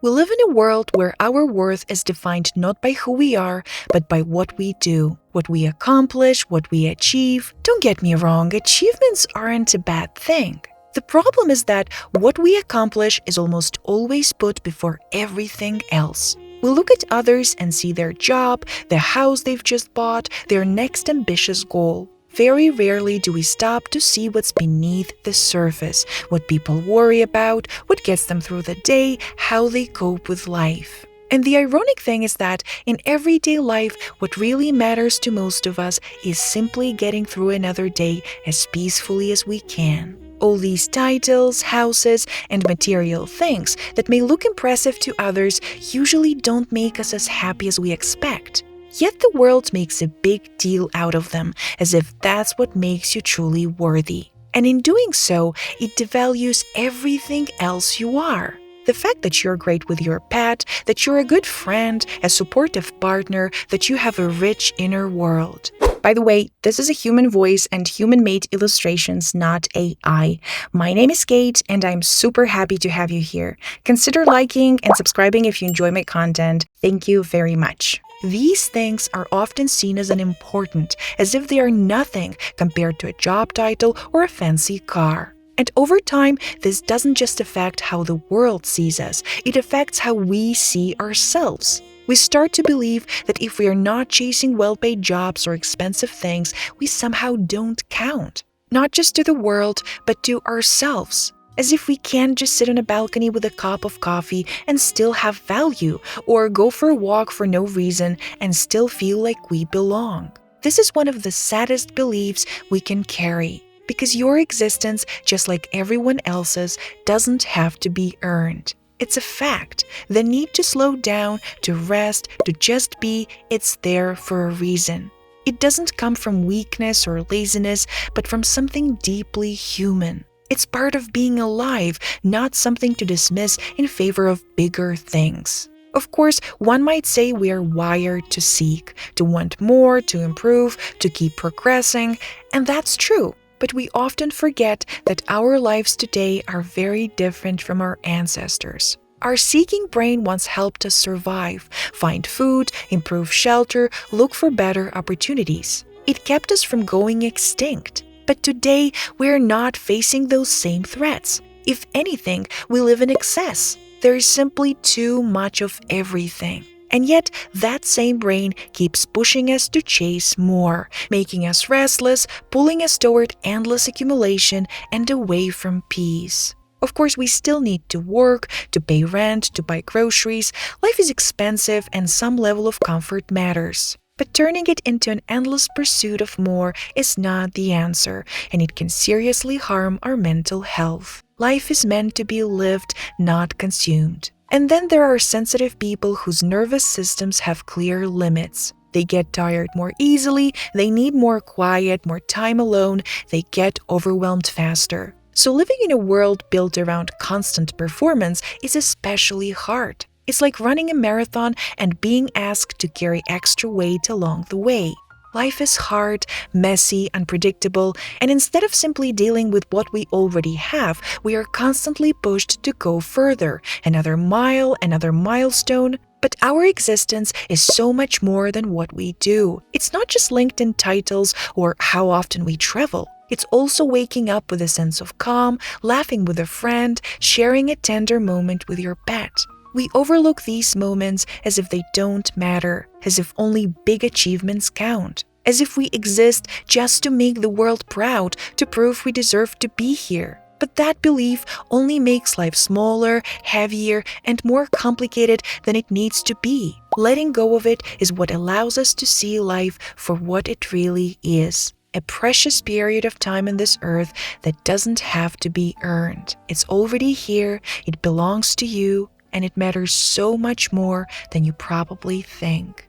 We live in a world where our worth is defined not by who we are, but by what we do, what we accomplish, what we achieve. Don't get me wrong, achievements aren't a bad thing. The problem is that what we accomplish is almost always put before everything else. We look at others and see their job, the house they've just bought, their next ambitious goal. Very rarely do we stop to see what's beneath the surface, what people worry about, what gets them through the day, how they cope with life. And the ironic thing is that in everyday life, what really matters to most of us is simply getting through another day as peacefully as we can. All these titles, houses, and material things that may look impressive to others usually don't make us as happy as we expect. Yet the world makes a big deal out of them, as if that's what makes you truly worthy. And in doing so, it devalues everything else you are. The fact that you're great with your pet, that you're a good friend, a supportive partner, that you have a rich inner world. By the way, this is a human voice and human-made illustrations, not AI. My name is Kate, and I'm super happy to have you here. Consider liking and subscribing if you enjoy my content. Thank you very much. These things are often seen as unimportant, as if they are nothing compared to a job title or a fancy car. And over time, this doesn't just affect how the world sees us, it affects how we see ourselves. We start to believe that if we are not chasing well-paid jobs or expensive things, we somehow don't count. Not just to the world, but to ourselves. As if we can't just sit on a balcony with a cup of coffee and still have value, or go for a walk for no reason and still feel like we belong. This is one of the saddest beliefs we can carry, because your existence, just like everyone else's, doesn't have to be earned. It's a fact. The need to slow down, to rest, to just be, it's there for a reason. It doesn't come from weakness or laziness, but from something deeply human. It's part of being alive, not something to dismiss in favor of bigger things. Of course, one might say we are wired to seek, to want more, to improve, to keep progressing, and that's true. But we often forget that our lives today are very different from our ancestors. Our seeking brain once helped us survive, find food, improve shelter, look for better opportunities. It kept us from going extinct. But today, we're not facing those same threats. If anything, we live in excess. There is simply too much of everything. And yet, that same brain keeps pushing us to chase more, making us restless, pulling us toward endless accumulation and away from peace. Of course, we still need to work, to pay rent, to buy groceries. Life is expensive and some level of comfort matters. But turning it into an endless pursuit of more is not the answer, and it can seriously harm our mental health. Life is meant to be lived, not consumed. And then there are sensitive people whose nervous systems have clear limits. They get tired more easily, they need more quiet, more time alone, they get overwhelmed faster. So living in a world built around constant performance is especially hard. It's like running a marathon and being asked to carry extra weight along the way. Life is hard, messy, unpredictable, and instead of simply dealing with what we already have, we are constantly pushed to go further, another mile, another milestone. But our existence is so much more than what we do. It's not just LinkedIn titles or how often we travel. It's also waking up with a sense of calm, laughing with a friend, sharing a tender moment with your pet. We overlook these moments as if they don't matter, as if only big achievements count, as if we exist just to make the world proud, to prove we deserve to be here. But that belief only makes life smaller, heavier, and more complicated than it needs to be. Letting go of it is what allows us to see life for what it really is. A precious period of time on this earth that doesn't have to be earned. It's already here, it belongs to you, and it matters so much more than you probably think.